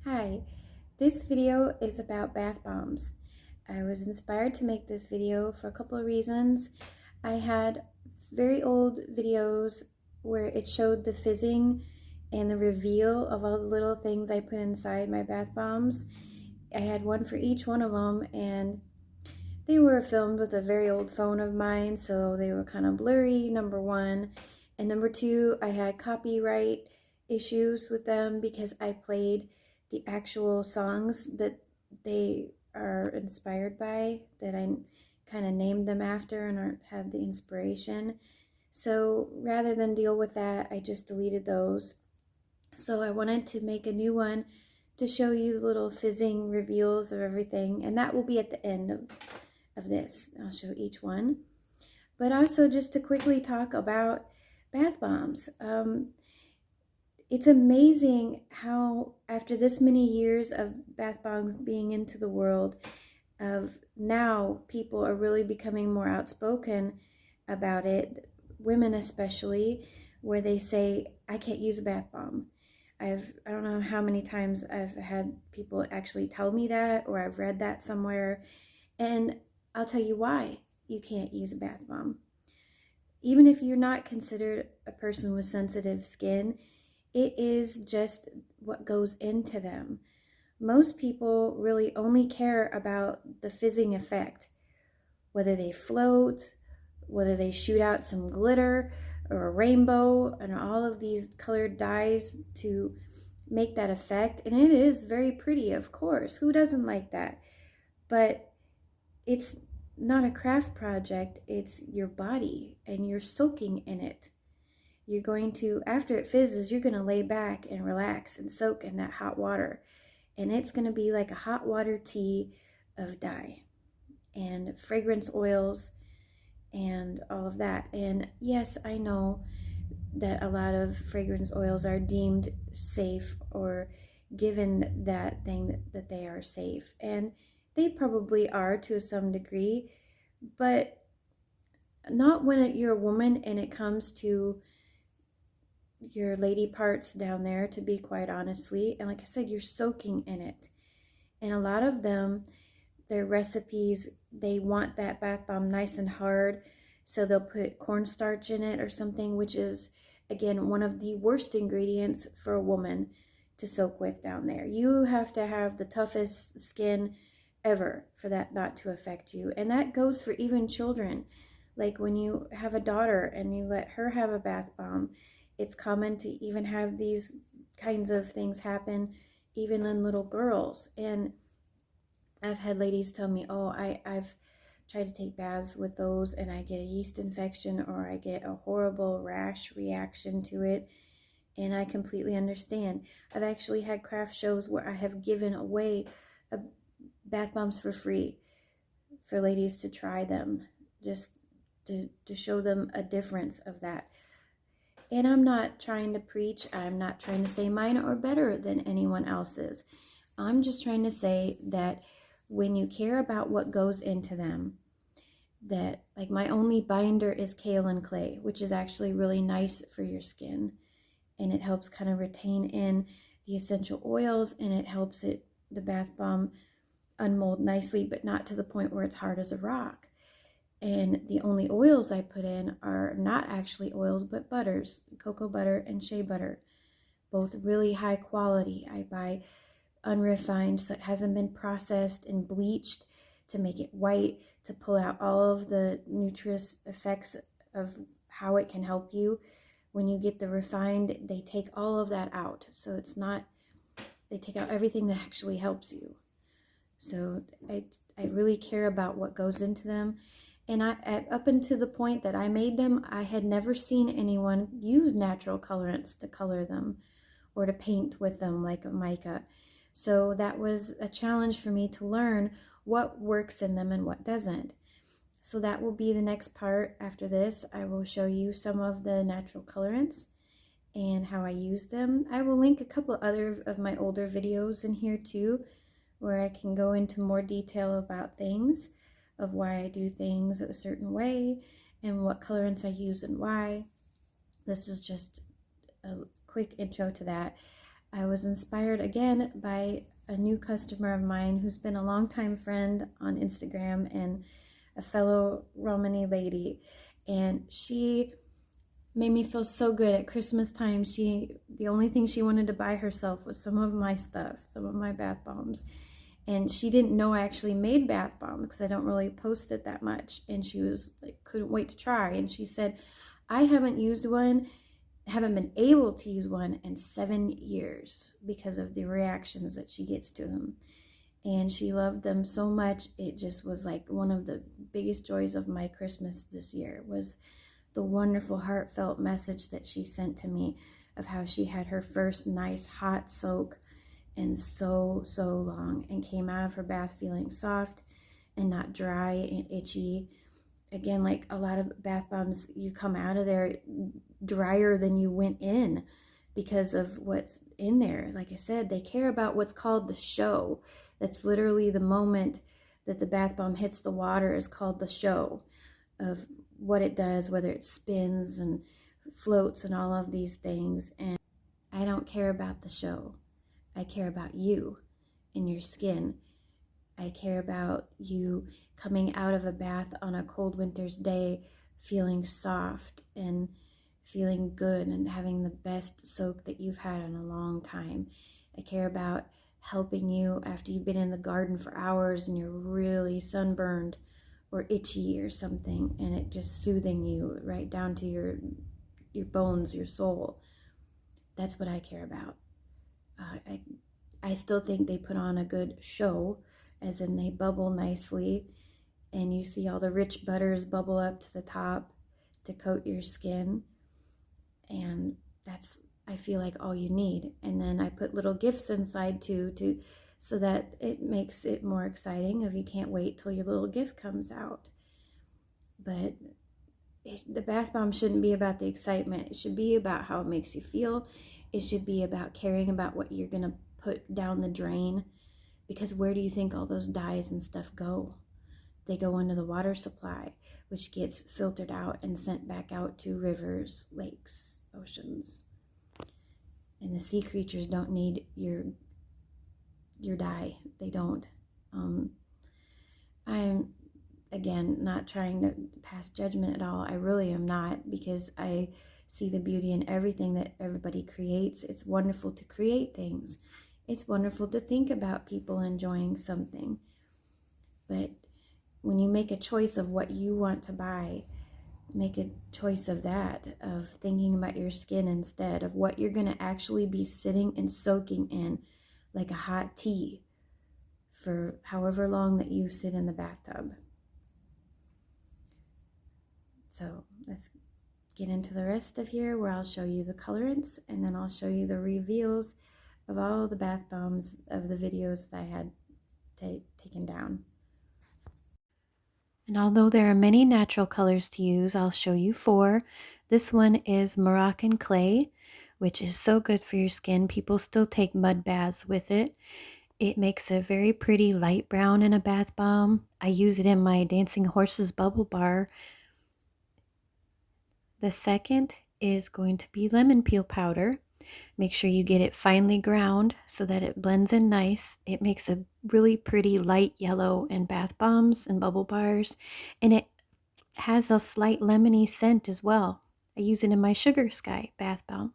Hi, this video is about bath bombs. I was inspired to make this video for a couple of reasons. I had very old videos where it showed the fizzing and the reveal of all the little things I put inside my bath bombs. I had one for each one of them, and they were filmed with a very old phone of mine, so they were kind of blurry, number one. And number two, I had copyright issues with them because I played the actual songs that they are inspired by, that I kind of named them after and have the inspiration. So rather than deal with that, I just deleted those. So I wanted to make a new one to show you the little fizzing reveals of everything, and that will be at the end of this. I'll show each one. But also just to quickly talk about bath bombs. It's amazing how after this many years of bath bombs being into the world, of now people are really becoming more outspoken about it, women especially, where they say, I can't use a bath bomb. I don't know how many times I've had people actually tell me that, or I've read that somewhere, and I'll tell you why you can't use a bath bomb. Even if you're not considered a person with sensitive skin, it is just what goes into them. Most people really only care about the fizzing effect, whether they float, whether they shoot out some glitter or a rainbow and all of these colored dyes to make that effect. And it is very pretty, of course. Who doesn't like that? But it's not a craft project. It's your body, and you're soaking in it. You're going to, after it fizzes, you're going to lay back and relax and soak in that hot water. And it's going to be like a hot water tea of dye and fragrance oils and all of that. And yes, I know that a lot of fragrance oils are deemed safe or given that thing that they are safe. And they probably are to some degree, but not when you're a woman and it comes to your lady parts down there, to be quite honestly. And like I said, you're soaking in it. And a lot of them, their recipes, they want that bath bomb nice and hard, so they'll put cornstarch in it or something, which is, again, one of the worst ingredients for a woman to soak with down there. You have to have the toughest skin ever for that not to affect you. And that goes for even children. Like when you have a daughter and you let her have a bath bomb, it's common to even have these kinds of things happen even in little girls. And I've had ladies tell me, oh, I've tried to take baths with those and I get a yeast infection or I get a horrible rash reaction to it. And I completely understand. I've actually had craft shows where I have given away bath bombs for free for ladies to try them, just to show them a difference of that. And I'm not trying to preach. I'm not trying to say mine are better than anyone else's. I'm just trying to say that when you care about what goes into them, that like my only binder is Calamine Clay, which is actually really nice for your skin. And it helps kind of retain in the essential oils, and it helps the bath bomb unmold nicely, but not to the point where it's hard as a rock. And the only oils I put in are not actually oils, but butters, cocoa butter and shea butter, both really high quality. I buy unrefined, so it hasn't been processed and bleached to make it white, to pull out all of the nutritious effects of how it can help you. When you get the refined, they take all of that out. So it's not, they take out everything that actually helps you. So I really care about what goes into them. And up until the point that I made them, I had never seen anyone use natural colorants to color them or to paint with them like a mica. So that was a challenge for me to learn what works in them and what doesn't. So that will be the next part. After this, I will show you some of the natural colorants and how I use them. I will link a couple other of my older videos in here too, where I can go into more detail about things, of why I do things a certain way and what colorants I use and why. This is just a quick intro to that. I was inspired again by a new customer of mine who's been a longtime friend on Instagram and a fellow Romani lady. And she made me feel so good at Christmas time. The only thing she wanted to buy herself was some of my stuff, some of my bath bombs. And she didn't know I actually made bath bombs because I don't really post it that much. And she was like, couldn't wait to try. And she said, I haven't used one, haven't been able to use one in 7 years because of the reactions that she gets to them. And she loved them so much. It just was like one of the biggest joys of my Christmas this year was the wonderful heartfelt message that she sent to me of how she had her first nice hot soak in so long and came out of her bath feeling soft and not dry and itchy. Again, like a lot of bath bombs, you come out of there drier than you went in because of what's in there. Like I said, they care about what's called the show. That's literally the moment that the bath bomb hits the water is called the show of what it does, whether it spins and floats and all of these things. And I don't care about the show. I care about you and your skin. I care about you coming out of a bath on a cold winter's day feeling soft and feeling good and having the best soak that you've had in a long time. I care about helping you after you've been in the garden for hours and you're really sunburned or itchy or something, and it just soothing you right down to your bones, your soul. That's what I care about. I still think they put on a good show, as in they bubble nicely, and you see all the rich butters bubble up to the top to coat your skin, and that's, I feel like, all you need. And then I put little gifts inside too, so that it makes it more exciting if you can't wait till your little gift comes out. But the bath bomb shouldn't be about the excitement. It should be about how it makes you feel. It should be about caring about what you're gonna put down the drain, because where do you think all those dyes and stuff go? They go into the water supply, which gets filtered out and sent back out to rivers, lakes, oceans. And the sea creatures don't need your dye. They don't. I'm, again, not trying to pass judgment at all. I really am not, because I see the beauty in everything that everybody creates. It's wonderful to create things. It's wonderful to think about people enjoying something. But when you make a choice of what you want to buy, make a choice of that, of thinking about your skin instead of what you're going to actually be sitting and soaking in like a hot tea for however long that you sit in the bathtub. So let's get into the rest of here, where I'll show you the colorants, and then I'll show you the reveals of all the bath bombs of the videos that I had taken down. And although there are many natural colors to use, I'll show you 4. This one is Moroccan Clay, which is so good for your skin. People still take mud baths with it. It makes a very pretty light brown in a bath bomb. I use it in my Dancing Horses bubble bar. The second is going to be lemon peel powder. Make sure you get it finely ground so that it blends in nice. It makes a really pretty light yellow in bath bombs and bubble bars, and it has a slight lemony scent as well. I use it in my Sugar Sky bath bomb.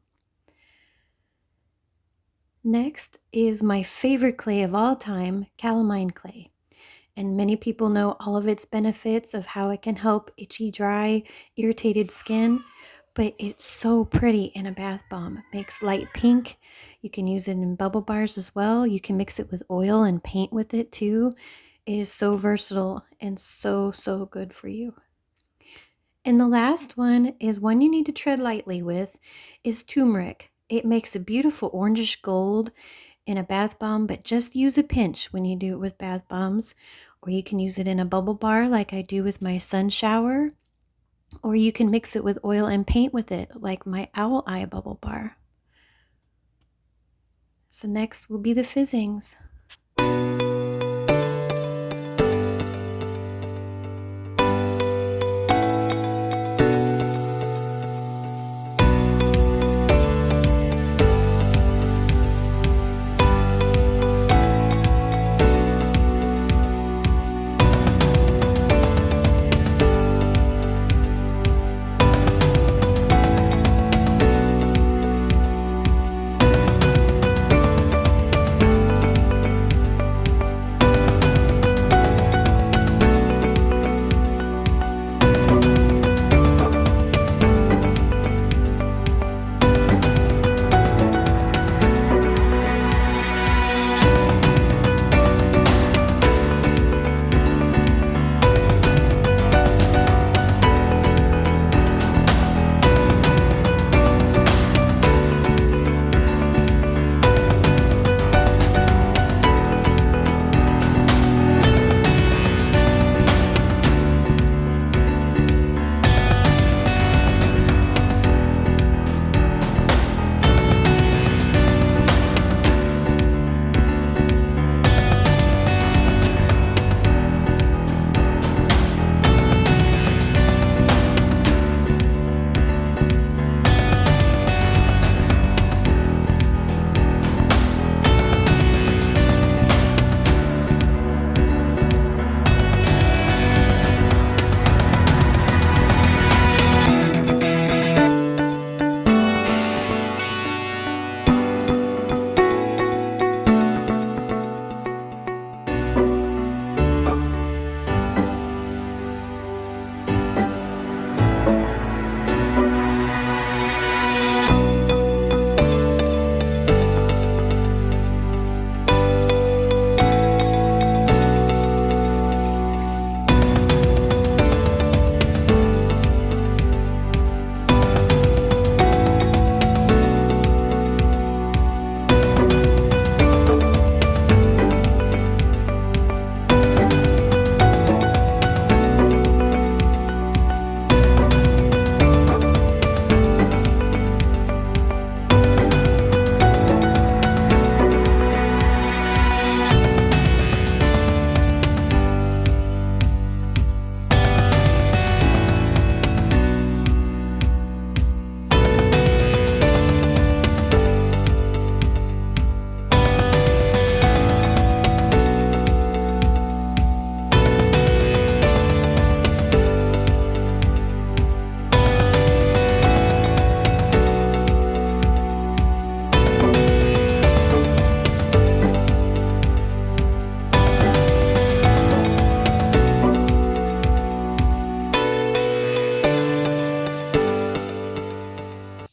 Next is my favorite clay of all time, Calamine Clay. And many people know all of its benefits of how it can help itchy, dry, irritated skin. But it's so pretty in a bath bomb. It makes light pink. You can use it in bubble bars as well. You can mix it with oil and paint with it too. It is so versatile and so good for you. And the last one is one you need to tread lightly with, is turmeric. It makes a beautiful orangish gold in a bath bomb, but just use a pinch when you do it with bath bombs. Or you can use it in a bubble bar like I do with my sun shower. Or you can mix it with oil and paint with it, like my owl eye bubble bar. So next will be the fizzings.